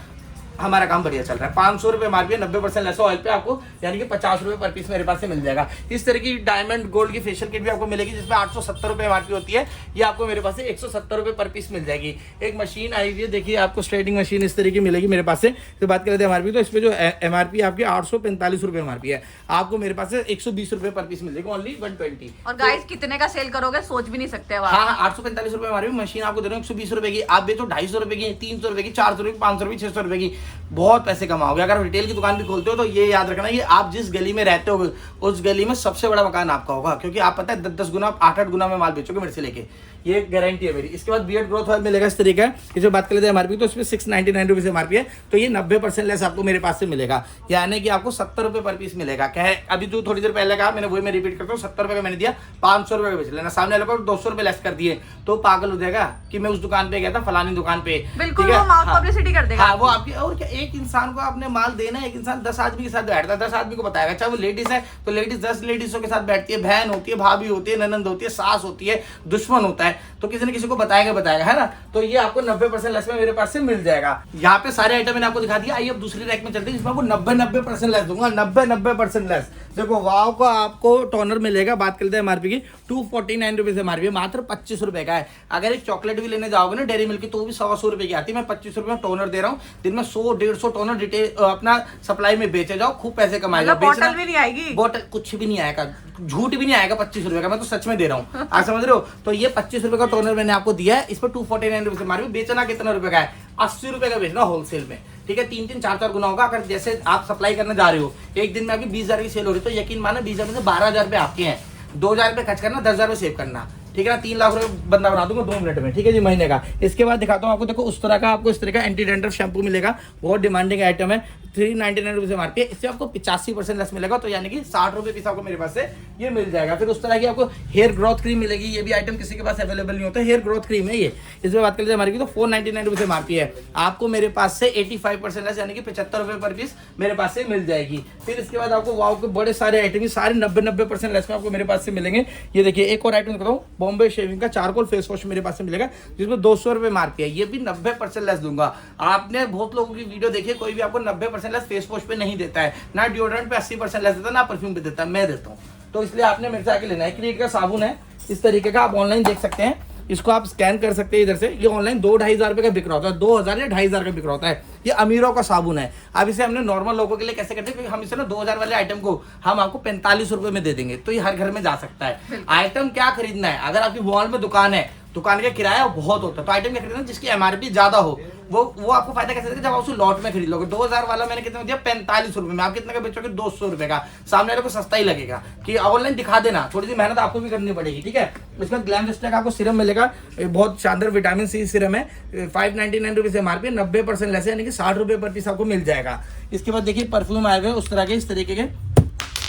Speaker 1: हमारा काम बढ़िया चल रहा है। 500 रुपए एमआरपी, 90% लेस ऑयल पे आपको, यानी कि 50 रुपए पर पीस मेरे पास से मिल जाएगा। इस तरह की डायमंड गोल्ड की फेशियल किट भी आपको मिलेगी जिसमें 870 रुपए एमआरपी होती है, ये आपको मेरे पास से 170 रुपए पर पीस मिल जाएगी। एक मशीन आई हुई है, देखिए आपको स्ट्रेटिंग मशीन इस तरह की मिलेगी मेरे पास से। तो बात करते हैं एमआरपी, तो इस पे जो एमआरपी आपकी 845 रुपए एमआरपी है, आपको मेरे पास से 120 रुपए पर पीस मिल जाएगी, ओनली 120।
Speaker 2: और गाइस कितने का सेल करोगे सोच भी नहीं सकते अब आप।
Speaker 1: हाँ, 845 रुपए एमआरपी, मशीन आपको दे रहा हूँ 120 रुपए की। आप बेचो 250 रुपए की, 300 रुपए की, 400 रुपए की, 500 रुपए की, 600 रुपए की, बहुत पैसे कमाओगे। अगर रिटेल की दुकान भी खोलते हो तो ये याद रखना, ये आप जिस गली में रहते हो उस गली में सबसे बड़ा मकान आपका होगा, क्योंकि आप पता है 10-10 गुना, 8-8 गुना में माल बेचोगे मेरे से लेके, ये गारंटी है मेरी। इसके बाद बियर्ड ग्रोथ ऑयल मिलेगा इस तरीके का। इसे बात कर लेते हैं एमआरपी, तो इसमें 699 रुपीज एमआरपी है, तो ये 90% लेस आपको मेरे पास से मिलेगा, यानी कि आपको 70 रुपए पर पीस मिलेगा। क्या है, अभी जो थोड़ी देर पहले कहा मैंने वही मैं रिपीट करता हूँ, 70 रुपए का मैंने दिया, 500 रुपए का बेच लेना। सामने वाले को 200 रुपए लेस कर दिए तो पागल हो जाएगा कि मैं उस दुकान पे गया था, फलानी दुकान पे,
Speaker 2: बिल्कुल वो माउथ पब्लिसिटी कर देगा।
Speaker 1: हाँ, वो आपकी। और क्या, एक इंसान को आपने माल देना है, एक इंसान 10 आदमी के साथ बैठता है, 10 आदमी को बताएगा, चाहे वो लेडीज है तो लेडीज 10 लेडीजों के साथ बैठती है, बहन होती है, भाभी होती है, ननंद होती है, सास होती है, दुश्मन होता है, तो किसी न किसी को बताएगा, है ना। तो ये आपको 90% लेस में मेरे पास से मिल जाएगा। यहाँ पे सारे आइटम मैंने आपको दिखा दिया। आइए अब दूसरी रैक में चलते हैं जिसमें आपको 90% लेस दूंगा, 90% लेस। देखो वाव का आपको टोनर मिलेगा, बात करते हैं एमआरपी की, 249 रुपीज एमआरपी, मात्र 25 रुपए का है। अगर एक चॉकलेट भी लेने जाओगे ना डेयरी मिल्क की, तो भी 100 रुपए की आती है। मैं 25 रुपए में टोनर दे रहा हूँ, दिन में 100-150 टोनर रिटेल अपना सप्लाई में बेचे जाओ, खूब पैसे कमाए जाओ।
Speaker 2: बॉटल भी नहीं आएगी,
Speaker 1: बॉटल कुछ भी नहीं आएगा, झूठ भी नहीं आएगा 25 रुपए का, मैं तो सच में दे रहा हूँ। आप समझ रहे हो। तो ये 25 रुपए का टोनर मैंने आपको दिया है, इस पर 249 रुपए एमआरपी। बेचना कितना रुपए का है, 80 रुपए का बेचना होलसेल में, ठीक है। 3-3, 4-4 गुना होगा। अगर जैसे आप सप्लाई करने जा रहे हो, एक दिन में आपकी 20,000 की सेल हो रही है, तो यकीन माना 20,000 में से 12,000 रुपए आपके हैं। 2,000 रुपए खर्च करना, 10,000 रुपए सेव करना, ठीक है ना। 3 लाख रुपए बंदा बना दूंगा 2 मिनट में, ठीक है जी, महीने का। इसके बाद दिखाता हूँ आपको, देखो उस तरह का आपको इस तरह का एंटी डैंड्रफ शैम्पू मिलेगा, बहुत डिमांडिंग आइटम है, 399 रुपीज एमआरपी है। इससे आपको 85% लेस मिलेगा, तो यानी कि 60 रुपए पीस आपको मेरे पास से ये मिल जाएगा। फिर उस तरह की आपको हेयर ग्रोथ क्रीम मिलेगी, ये भी आइटम किसी के पास अवेलेबल नहीं होता, हेयर ग्रोथ क्रीम है ये। इसमें बात करते हैं हमारी, तो 499 रुपीज एमआरपी है, आपको मेरे पास से 85% लेस, यानी कि 75 रुपए पर पीस मेरे पास से मिल जाएगी। फिर इसके बाद आपको वाव के बड़े सारे आइटम, सारे 90% लेस में आपको मेरे पास से मिलेंगे। ये देखिए एक और आइटम दिखाता हूँ, बॉम्बे शेविंग का चारकोल फेस वॉश मेरे पास से मिलेगा, जिसमें 200 रुपए एमआरपी है, ये भी 90% लेस दूंगा। आपने बहुत लोगों की वीडियो देखी, कोई भी आपको 90% लेस फेस वॉश पे नहीं देता है, ना डिओड्रेंट पे 80% लेस देता है, ना परफ्यूम पे देता है, मैं देता हूँ। तो इसलिए आपने मेरे से आके लेना है। क्रिएट का साबुन है इस तरीके का, आप ऑनलाइन देख सकते हैं, इसको आप स्कैन कर सकते हैं इधर से। ये ऑनलाइन 2-2.5 हज़ार रुपए का बिक रहा होता है, 2,000 या 2,500 का बिक रहा होता है। ये अमीरों का साबुन है। अब इसे हमने नॉर्मल लोगों के लिए कैसे करते हैं, क्योंकि हम इसे ना 2,000 वाले आइटम को हम आपको 45 रुपए में दे देंगे, तो ये हर घर में जा सकता है। आइटम क्या खरीदना है, अगर आपकी मॉल में दुकान है, दुकान का किराया बहुत होता है, तो आइटम क्या खरीदना जिसकी एमआरपी ज्यादा हो, वो आपको फायदा कैसे देगा, जब आप उसे लॉट में खरीद लोगे। 2,000 वाला मैंने कितने दिया, 45 रुपए में, आप कितने का बेचोगे, 200 रुपए का। सामने वाले को सस्ता ही लगेगा कि ऑनलाइन दिखा देना, थोड़ी सी मेहनत आपको भी करनी पड़ेगी, ठीक है। इसमें ग्लैम विस्टा का आपको सीरम मिलेगा, बहुत शानदार विटामिन सी सीरम है, 599 रुपीज एमआरपी, 90% लेस है, यानी कि 60 रुपए पर पीस आपको मिल जाएगा। इसके बाद देखिए परफ्यूम आए हुए उस तरह के, इस तरीके के,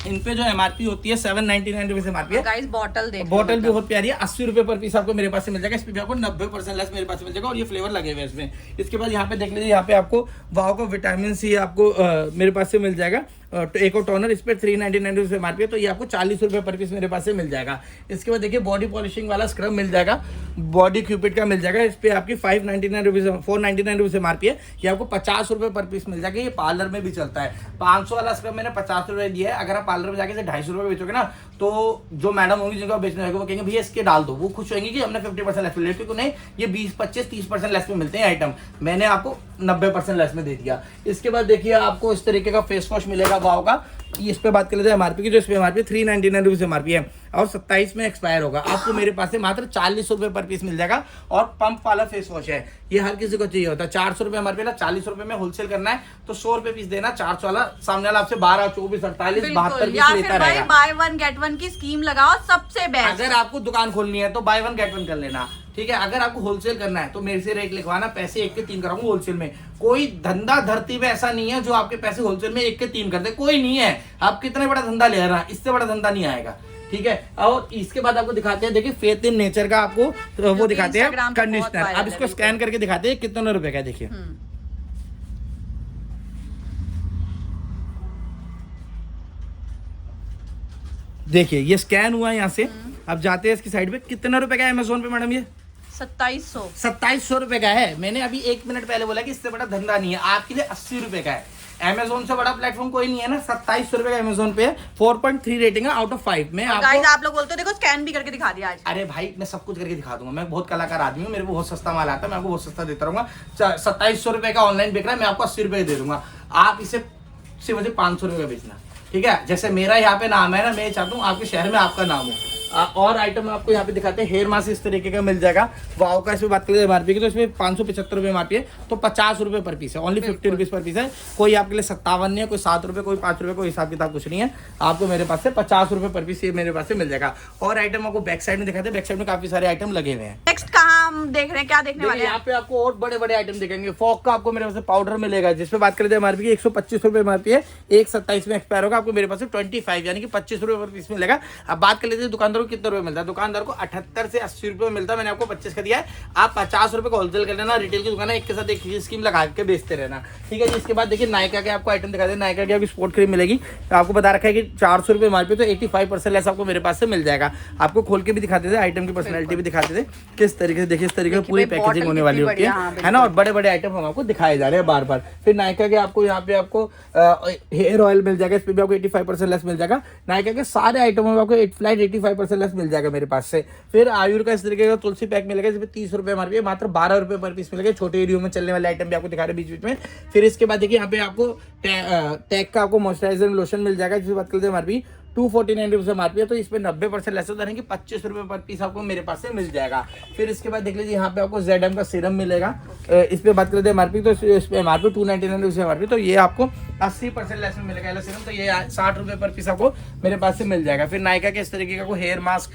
Speaker 1: इन पे जो एमआरपी होती है 799 रुपीज एमआरपी है।
Speaker 2: गाइस बॉटल देखो,
Speaker 1: बॉटल भी बहुत प्यारी है, 80 रुपए पर पीस आपको मेरे पास से मिल जाएगा। इस पे भी आपको 90% लेस मेरे पास से मिल जाएगा, और ये फ्लेवर लगे हुए हैं इसमें। इसके बाद यहाँ पे देख लीजिए, यहाँ पे आपको वाव का विटामिन सी आपको मेरे पास से मिल जाएगा, एक और टोनर, इस पर 399 रुपीज एमआरपी है, तो ये आपको 40 रुपए पर पीस मेरे पास से मिल जाएगा। इसके बाद देखिए बॉडी पॉलिशिंग वाला स्क्रब मिल जाएगा, बॉडी क्यूपिड का मिल जाएगा, इस पे आपकी 599 रुपीज 499 रुपीज एमआरपी है, ये आपको 50 रुपए पर पीस मिल जाएगा। ये पार्लर में भी चलता है। 500 वाला स्क्रब मैंने 50 रुपए दिया है, अगर आप पार्लर में जाके 250 रुपए बेचोगे ना, तो जो मैडम होंगी जिनको बेचने होगा वो कहेंगे भैया इसके डाल दो, वो खुश होंगे कि हमने 50% लेस मिले, क्योंकि नहीं ये 20, 25, 30% लेस में मिलते हैं आइटम। मैंने आपको 90% लेस में दे दिया। इसके बाद देखिए आपको इस तरीके का फेस वॉश मिलेगा वाव का। इस पे बात कर लेते हैं एमआरपी की, जो इस पे एमआरपी 399 रुपीज एमआरपी है और 27 में एक्सपायर होगा। आपको मेरे पास से मात्र 40 रुपए पर पीस मिल जाएगा। और पंप वाला फेस वॉश है, ये हर किसी को चाहिए होता है। 400 रुपए एमआरपी, 40 रुपए में होलसेल करना है तो 100 रुपए पीस देना। 400 वाला सामने वाला आपसे 12, 24, 48, 72 पीस लेता रहेगा।
Speaker 2: बाय वन गेट वन की स्कीम लगाओ, सबसे बेस्ट।
Speaker 1: अगर आपको दुकान खोलनी है तो बाय वन गेट वन कर लेना, ठीक है। अगर आपको होलसेल करना है तो मेरे से रेट लिखवाना, पैसे 1 के 3 कराऊंगा होलसेल में। कोई धंधा धरती पे ऐसा नहीं है जो आपके पैसे होलसेल में 1 के 3 कर दे, कोई नहीं है। आप कितने बड़ा धंधा ले रहा है, इससे बड़ा धंधा नहीं आएगा, ठीक है। और इसके बाद आपको दिखाते हैं, देखिए फेथ इन नेचर का आपको वो दिखाते हैं कंडीशनर। अब इसको स्कैन करके दिखाते हैं कितने रुपए का है, देखिए। देखिए ये स्कैन हुआ है यहाँ से। अब जाते हैं इसकी साइड पे। कितने रुपए का है अमेजोन पे मैडम ये?
Speaker 2: 2700
Speaker 1: रुपए का है। मैंने अभी 1 मिनट पहले बोला कि इससे बड़ा धंधा नहीं है। आपके लिए 80 रुपए का है। अमेजोन से बड़ा प्लेटफॉर्म कोई नहीं है ना। 2700 रुपए का अमेजोन पे है। 4.3 रेटिंग है आउट ऑफ 5 में।
Speaker 2: आप लोग बोलते हो देखो स्कैन भी करके दिखा दिया आज।
Speaker 1: अरे भाई मैं सब कुछ करके दिखा दूंगा। मैं बहुत कलाकार आदमी हूँ, मेरे को बहुत सस्ता माल आता है, मैं आपको बहुत सस्ता देता रहूंगा। 2700 रुपए का ऑनलाइन बिक रहा है, मैं आपको 80 रुपए दे दूंगा। आप इसे सिर्फ मुझे 500 रुपए का बेचना, ठीक है। जैसे मेरा यहाँ पे नाम है ना, मैं चाहता हूँ आपके शहर में आपका नाम हो। और आइटम आपको यहाँ पे दिखाते हैं। हेयर मास्क इस तरीके का मिल जाएगा वाव का। इसमें बात करें एमआरपी की तो इसमें 575 रुपए एमआरपी है, तो 50 रुपए पर पीस है। ओनली 50 रुपीज पर पीस है। कोई आपके लिए 57 नहीं है, कोई 7 रुपए, कोई 5 रुपए, कोई हिसाब किताब कुछ नहीं है। आपको मेरे पास से 50 रुपए पर पीस ये मेरे पास से मिल जाएगा। और आइटम आपको बैक साइड में दिखाते हैं। बैक साइड में काफी सारे आइटम लगे हुए हैं।
Speaker 2: नेक्स्ट कहाँ हम देख रहे हैं, क्या देखने वाले हैं?
Speaker 1: यहाँ पे आपको और बड़े बड़े आइटम दिखेंगे। फॉग का आपको मेरे पास पाउडर मिलेगा, जिसपे बात करें एमआरपी की 125 रुपए एमआरपी है। 1/27 में एक्सपायर होगा। आपको मेरे पास से 25 यानी कि 25 रुपए पर पीस मिलेगा। अब बात कर लेते हैं दुकानदार को कितने रुपए मिलता है। दुकानदार को 78 से 80 रुपए में मिलता है। मैंने आपको 25 का दिया है। आप 50 रुपए का होलसेल कर लेना। रिटेल की दुकान है, एक के साथ एक स्कीम लगा के बेचते रहना, ठीक है जी। इसके बाद देखिए नायका के आपको आइटम दिखा दे। नायका की आपकी स्पोर्ट क्रीम मिलेगी। आपको बता रखा है कि 400 रुपए एमआरपी, तो 85% लेस आपको मेरे पास से मिल जाएगा। आपको खोल के भी दिखाते थे, आइटम की पर्सनैलिटी भी दिखाते थे किस तरीके से। देखिए इस तरीके से पूरी पैकेजिंग होने वाली होती है ना। और बड़े बड़े आइटम हम आपको दिखाए जा रहे हैं बार बार। फिर नायका के आपको यहाँ पे आपको हेयर ऑयल मिल जाएगा। इस पर भी आपको 85% लेस मिल जाएगा। नायका के सारे आइटमों में आपको 85% लेस मिल जाएगा मेरे पास से। फिर आयुर का इस तरीके का तुलसी पैक मिलेगा, जिसमें 30 रुपए एमआरपी है, मात्र 12 रुपए पर पीस मिलेगा। छोटे एरियो में चलने वाले आइटम भी आपको दिखा रहे हैं बीच बीच में। फिर इसके बाद देखिए यहाँ पे आपको टैग का आपको मॉइस्चराइजर लोशन मिल जाएगा, जिसकी बात करते हैं एमआरपी 249 रुपीज एमआरपी है। तो इस पे 90% लेस होता है कि 25 रुपए पर पीस आपको मेरे पास से मिल जाएगा। फिर इसके बाद देख लीजिए यहाँ पे आपको ZM का सीरम मिलेगा। इस पे बात करते हैं एमआरपी, तो इस पे एमआरपी 299 रुपीज एमआरपी, तो ये आपको 80% लेस में मिलेगा सीरम। तो ये 60 रुपए पर पीस आपको मेरे पास से मिल जाएगा। फिर नायका के इस तरीके का हेयर मास्क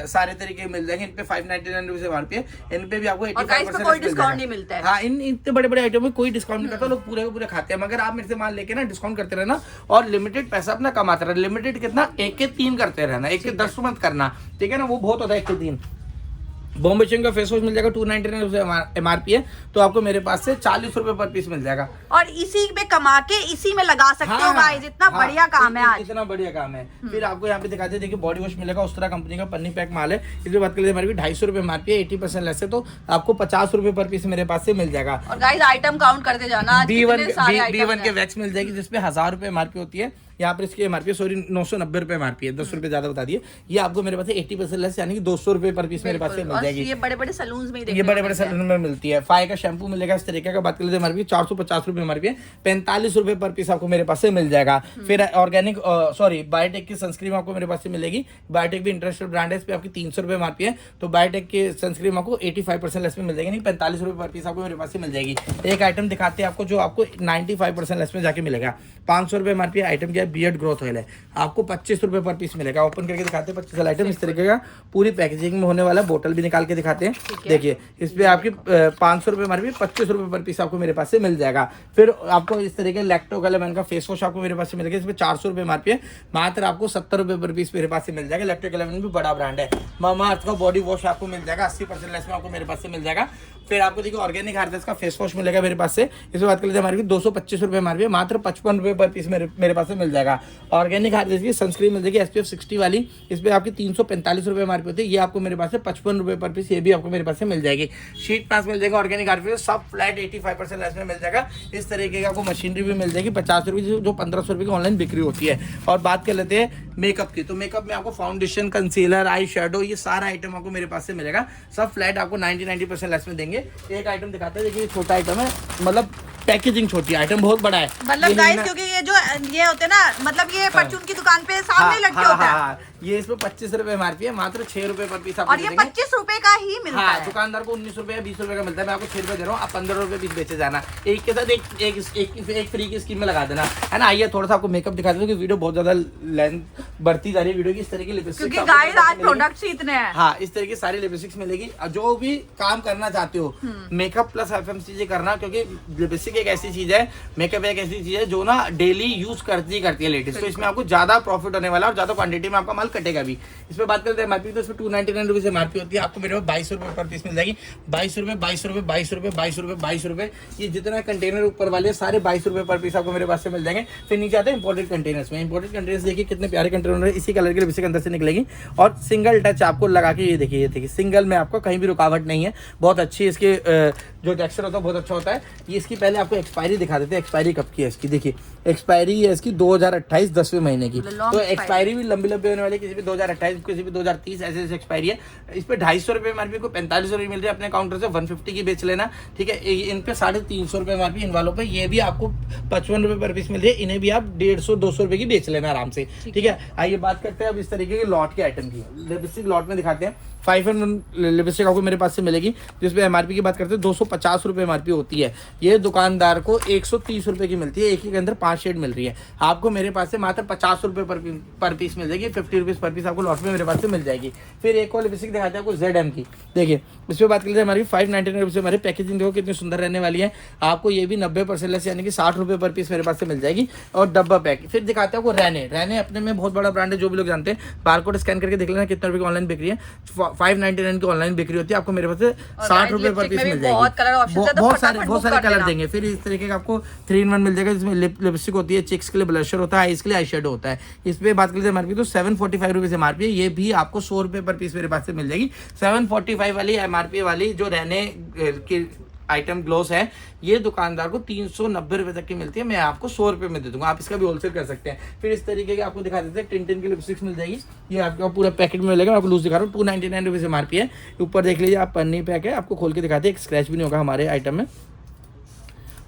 Speaker 1: सारे तरीके मिल जाएंगे। इन पे 599 रुपीज एमआरपी है। इन पे भी आपको 85%
Speaker 2: डिस्काउंट नहीं मिलता है।
Speaker 1: हाँ, इन इतने बड़े बड़े आइटम में कोई डिस्काउंट नहीं करता। लोग पूरे के पूरे खाते हैं। मगर आप मेरे से माल लेके ना डिस्काउंट करते रहना और लिमिटेड पैसा अपना कमाते रहना। लिमिटेड कितना, 1 के 3 करते रहना, 1 के 10 मत करना, ठीक है ना। वो बहुत होता है 1 के 3। बॉम्बे शेविंग का फेस वॉश मिल जाएगा 299 एमआरपी है, तो आपको मेरे पास से 40 रुपए पर पीस मिल जाएगा।
Speaker 2: और इसी पे कमा के इसी में लगा सकते हो गाइस। इतना बढ़िया काम है आज,
Speaker 1: इतना बढ़िया काम है। फिर आपको यहाँ पे दिखाते हैं, देखिए बॉडी वॉश मिलेगा। उस तरह कंपनी का पन्नी पैक माल है। इसमें बात करें हमारी 250 रुपए एमआरपी है, 80% लेस है, तो आपको 50 रुपए पर पीस मेरे पास से मिल जाएगा।
Speaker 2: और गाइस आइटम काउंट करते जाना।
Speaker 1: B1 के वैक्स मिल जाएगी, जिसपे 1000 रुपए एमआरपी होती है। यहाँ पर इसकी एमआरपी 990 रुपए एमआरपी है, 10 रुपए ज्यादा बता दिए। ये आपको मेरे पास 80% लेस यानी कि 200 रुपए पर पीस मेरे पास से मिल जाएगी।
Speaker 2: ये बड़े बड़े सैलून्स में
Speaker 1: ये बड़े बड़े सैलून में मिलती है। फाय का शैम्पू मिलेगा इस तरीके का। बात कर लेते हैं एमआरपी 450 रुपए एमआरपी है, 45 रुपए पर पीस आपको मेरे पास से मिल जाएगा। फिर ऑर्गेनिक बायोटेक की सनस्क्रीन आपको मेरे पास से मिलेगी। बायोटेक भी इंटरेस्टेड ब्रांड है, इस पे आपकी 300 रुपए एमआरपी है, तो बायोटेक की सनस्क्रीन आपको 85% लेस में मिल जाएगी, नहीं 45 रुपए पर पीस आपको मेरे पास से मिल जाएगी। एक आइटम दिखाते हैं आपको जो आपको 95% लेस में जाके मिलेगा। 500 रुपए एमआरपी आइटम क्या है, बियर्ड ग्रोथ ऑयल है, आपको 25 रुपए पर पीस मिलेगा। ओपन करके दिखाते हैं 25 आइटम इस तरीके का पूरी पैकेजिंग में होने वाला। बोतल भी निकाल के दिखाते हैं, देखिए इस पे आपकी 500 रुपए एमआरपी, 25 रुपए पर पीस आपको मेरे पास से मिल जाएगा। फिर आपको इस तरीके लैक्टोकैलेमन का फेस वॉश आपको मेरे पास से मिलेगा, इसमें 400 रुपए एमआरपी है, मात्र आपको 70 रुपए पर पीस मेरे पास से मिल जाएगा। लैक्टोकैलेमन भी बड़ा ब्रांड है। मामाअर्थ का बॉडी वॉश आपको मिल जाएगा 80% लेस में आपको मेरे पास से मिल जाएगा। फिर आपको देखिए ऑर्गेनिक हार्वेस्ट का फेस वॉश मिलेगा मेरे पास से, इसमें बात कर लेते हैं हमारे 225 रुपए एमआरपी, मात्र 55 रुपए पर पीस मेरे पास से मिल जाएगा। ऑर्गेनिक हार्वेस्ट की सनस्क्रीन मिल जाएगी SPF 60 वाली, इस पर आपकी 345 रुपए एमआरपी होती है, ये आपको मेरे पास से 55 रुपए पर पीस ये भी आपको मेरे पास से मिल जाएगी। शीट मास्क मिल जाएगा ऑर्गेनिक हार्वेस्ट, सब फ्लैट 85% लेस में मिल जाएगा। इस तरीके का आपको मशीनरी भी मिल जाएगी 50 रुपये, जो 1500 रुपये की ऑनलाइन बिक्री होती है। और बात कर लेते हैं मेकअप की, तो मेकअप में आपको फाउंडेशन, कंसीलर, आई शेडो, ये सारा आइटम आपको मेरे पास से मिलेगा। सब फ्लैट आपको 90% लेस में देंगे। एक आइटम दिखाते हैं, देखिए छोटा आइटम है, मतलब पैकेजिंग छोटी, आइटम बहुत बड़ा है।
Speaker 2: मतलब
Speaker 1: ये
Speaker 2: गाइस
Speaker 1: लेना-
Speaker 2: क्योंकि ये होते हैं ना, मतलब ये परचून की दुकान पे सामने लटके होता है।
Speaker 1: ये इसमें 25 रुपए MRP है, मात्र 6 रुपए पर पीस।
Speaker 2: और ये 25 रुपए का ही मिलता है।
Speaker 1: दुकानदार को 19 रुपए या 20 रुपए का मिलता है, मैं आपको 6 रुपए दे रहा हूँ, आप 15 रुपए पीस बेचे जाना। एक के साथ एक फ्री की स्कीम में लगा देना, है ना। आइए थोड़ा सा आपको मेकअप दिखा देता हूँ, वीडियो बहुत ज्यादा लेंथ बढ़ती जा रही है वीडियो की। इस तरह की लिपस्टिक,
Speaker 2: क्योंकि गाइस आज प्रोडक्ट्स ही इतने हैं।
Speaker 1: हाँ, इस तरह की सारी लिपस्टिक्स मिलेगी। जो भी काम करना चाहते हो, मेकअप प्लस FMCG करना, क्योंकि लिपस्टिक एक ऐसी चीज है, मेकअप एक ऐसी चीज है जो ना डेली यूज करती है लेडीज, तो इसमें आपको ज्यादा प्रॉफिट होने वाला है और ज्यादा क्वांटिटी में आपका माल कटेगा भी। इसमें बात करते हैं MRP, तो इसमें 299 रुपीज MRP होती है, आपको मेरे पास 22 रुपए पर पीस मिल जाएगी। 22 रुपए, 22 रुपए, 22 रुपए, 22 रुपए, 22 रुपए, ये जितना कंटेनर ऊपर वाले सारे 22 रुपए पर पीस आपको मेरे पास से मिल जाएंगे। फिर नीचे आते हैं इंपोर्टेड कंटेनर्स में। इंपोर्टेड कंटेनर्स देखिए कितने प्यारे कंटेनर है, इसी कलर के लिपस्टिक अंदर से निकलेगी और सिंगल टच आपको लगा के, ये देखिए सिंगल में आपको कहीं भी रुकावट नहीं है। बहुत अच्छी इसके जो टेक्सचर होता है बहुत अच्छा होता है। ये इसकी पहले आपको एक्सपायरी दिखा देते हैं, एक्सपायरी कब की है इसकी। देखिए एक्सपायरी है इसकी 2028 10वें महीने की, तो एक्सपायरी भी लंबी होने वाली, किसी भी 2028, किसी भी 2030, ऐसे एक्सपायरी है। इस पे 250 रुपए MRP को 45 रुपए मिल रही है अपने काउंटर से, 150 की बेच लेना, ठीक है। इन पे 350 रुपए MRP इन वालों पे, ये भी आपको 55 रुपए पर पीस मिल रही है, इन्हें भी आप 150-200 रुपए की बेच लेना आराम से, ठीक है। आइए बात करते हैं अब इस तरीके के लॉट के आइटम की। लिपस्टिक लॉट में दिखाते हैं। 500 लिपस्टिक आपको मेरे पास से मिलेगी, जिसमें MRP की बात करते हैं 250 रुपए MRP होती है। ये दुकानदार को 130 रुपए की मिलती है, एक ही के अंदर 5 शेड मिल रही है। आपको मेरे पास से मात्र 50 रुपए पर पीस मिल जाएगी, 50 रुपीज पर पीस आपको लॉट में मेरे पास से मिल जाएगी। फिर एक और लिपस्टिक दिखाते हैं आपको ZM की। देखिए इस पर बात करते हैं, हमारी 599 रुपये हमारी पैकेजिंग देखो कितनी सुंदर रहने वाली है। आपको ये भी 90% लेस यानी कि 60 रुपए पर पीस मेरे पास से मिल जाएगी और डब्बा पैक। फिर दिखाते हैं आपको रैने अपने में बहुत बड़ा ब्रांड है, जो भी लोग जानते हैं। बारकोड स्कैन करके देख लेना कितने रुपए की ऑनलाइन बिक्री है। 599 की ऑनलाइन बिक्री होती है, आपको मेरे पास से 60 रुपए पर पीस मिल जाएगी। बहुत सारे कलर देंगे। फिर इस तरीके का आपको 3-in-1 मिल जाएगा, जिसमें लिपस्टिक होती है, चिक्स के लिए ब्लशर होता है, आईज के लिए आई शेडो होता है। इस पे बात करते हैं MRP, तो 745 रुपीज MRP है, ये भी आपको 100 रुपए पर पीस मेरे पास से मिल जाएगी। 745 वाली MRP वाली जो रहने की आइटम ग्लोस है, ये दुकानदार को 390 रुपए तक की मिलती है, मैं आपको 100 रुपए में दे दूंगा, आप इसका भी होलसेल कर सकते हैं। फिर इस तरीके के आपको दिखा देते हैं टिन की लिपस्टिक्स मिल जाएगी, ये आपको पूरा पैकेट में मिलेगा। मैं आपको लूज दिखा रहा हूँ, 299 रुपीज MRP है। ऊपर देख लीजिए आप, पन्नी पैक है, आपको खोल के दिखाते हैं, एक स्क्रैच भी नहीं होगा हमारे आइटम में।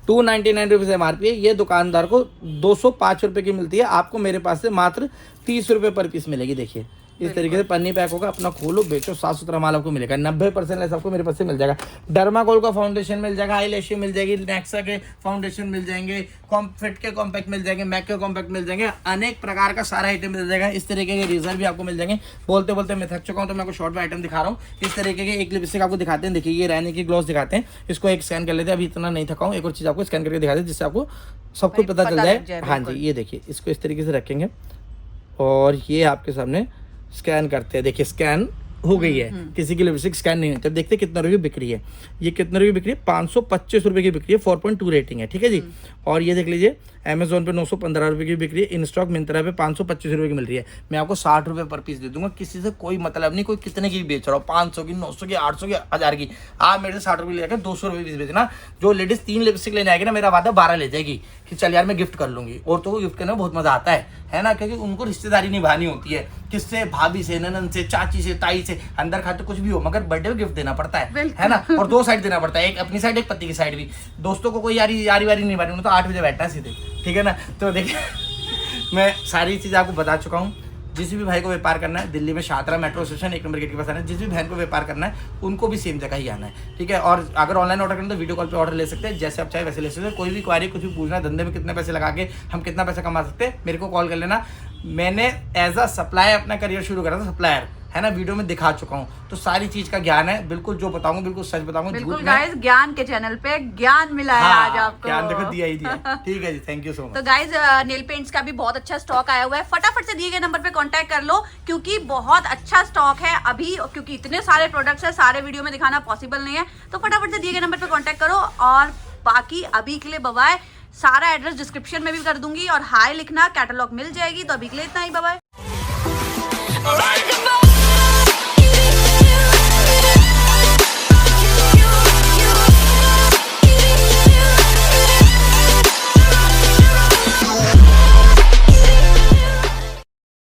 Speaker 1: 299 रुपीज MRP है, ये दुकानदार को 205 रुपए की मिलती है, आपको मेरे पास से मात्र 30 रुपए पर पीस मिलेगी। देखिए इस तरीके से पन्नी पैक होगा, अपना खोलो बेचो, साफ सुथरा माल आपको मिलेगा। 90% लेस आपको मेरे पास से मिल जाएगा। डर्माकोल का फाउंडेशन मिल जाएगा, आईलैश मिल जाएगी, नेक्सा के फाउंडेशन मिल जाएंगे, फिट के कॉम्पैक्ट मिल जाएंगे, मैक के कॉम्पैक्ट मिल जाएंगे, अनेक प्रकार का सारा आइटम मिल जाएगा। इस तरीके के रेजर भी आपको मिल जाएंगे। बोलते बोलते मैं थक चुका हूँ, तो मैं आपको शॉर्ट में आइटम दिखा रहा हूँ। इस तरीके के एक लिपस्टिक आपको दिखाते हैं, देखिए ये रहने की ग्लॉस दिखाते हैं, इसको एक स्कैन कर लेते हैं। अभी इतना नहीं थका हूँ, एक और चीज़ आपको स्कैन करके दिखाते हैं, जिससे आपको सब कुछ पता चल जाए। हाँ जी, ये देखिए इसको इस तरीके से रखेंगे और ये आपके सामने स्कैन करते हैं। देखिए स्कैन हो गई है, किसी की लिपस्टिक स्कैन नहीं होती। देखते कितना रुपये बिक रही है, ये कितना रुपये बिक रही है, 525 रुपये की बिक्री है, 4.2 रेटिंग है, ठीक है जी। और ये देख लीजिए अमेजोन पे 915 रुपये की बिक्री है, इन स्टॉक मिंत्रा पे 525 रुपये की मिल रही है। मैं आपको 60 रुपये पर पीस दे दूंगा, किसी से कोई मतलब नहीं, कोई कितने की बेच रहा हो, 500 की, 900 की, 800 की, 1000 की, आप मेरे से 60 रुपये लेकर 200 रुपये पीस बेचना। जो लेडीज 3 लिपस्टिक लेने आएगी ना, मेरा वादा 12 ले जाएगी कि चल यार मैं गिफ्ट कर लूंगी। औरतों को गिफ्ट करने में बहुत मजा आता है ना, क्योंकि उनको रिश्तेदारी निभानी होती है, किससे, भाभी से, ननन से, चाची से, ताई से, अंदर खाते कुछ भी हो, मगर बर्थडे में गिफ्ट देना पड़ता है ना। और 2 साइड देना पड़ता है, एक अपनी साइड, एक पति की साइड भी। दोस्तों को कोई यारी वारी नहीं बानी, तो 8 बजे बैठना सीधे, ठीक है ना। तो देखिए मैं सारी चीज़ आपको बता चुका हूँ। जिस भी भाई को व्यापार करना है, दिल्ली में शाहतरा मेट्रो स्टेशन 1 नंबर गेट के पास आना है। जिस भी बहन को व्यापार करना है, उनको भी सेम जगह ही आना है, ठीक है। और अगर ऑनलाइन ऑर्डर करना तो वीडियो कॉल पे ऑर्डर ले सकते हैं, जैसे आप चाहे वैसे ले सकते हैं। कोई भी क्वारी, कुछ भी पूछना, धंधे में कितने पैसे लगा के हम कितना पैसा कमा सकते हैं, मेरे को कॉल कर लेना। मैंने एज अ सप्लायर अपना करियर शुरू करा था, सप्लायर है ना, वीडियो में दिखा चुका हूँ, तो सारी चीज का ज्ञान है। बिल्कुल जो बताऊंगा बिल्कुल सच बताऊंगा,
Speaker 2: बिल्कुल गाइस, ज्ञान के चैनल पे ज्ञान मिला है आज आपको।
Speaker 1: ज्ञान देखो दिया ही दिया। ठीक है जी, थैंक यू सो मच।
Speaker 2: तो गाइस नेल पेंट्स का भी बहुत अच्छा स्टॉक आया हुआ है, फटाफट से दिए गए नंबर पे कांटेक्ट कर लो, क्योंकि बहुत अच्छा स्टॉक है अभी, क्योंकि इतने सारे प्रोडक्ट्स है, सारे वीडियो में दिखाना पॉसिबल नहीं है। तो फटाफट से दिए गए नंबर पे कांटेक्ट करो। और बाकी अभी के लिए बाय, सारा एड्रेस डिस्क्रिप्शन में भी कर दूंगी, और हाय लिखना, कैटलॉग मिल जाएगी। तो अभी के लिए इतना ही, बाय।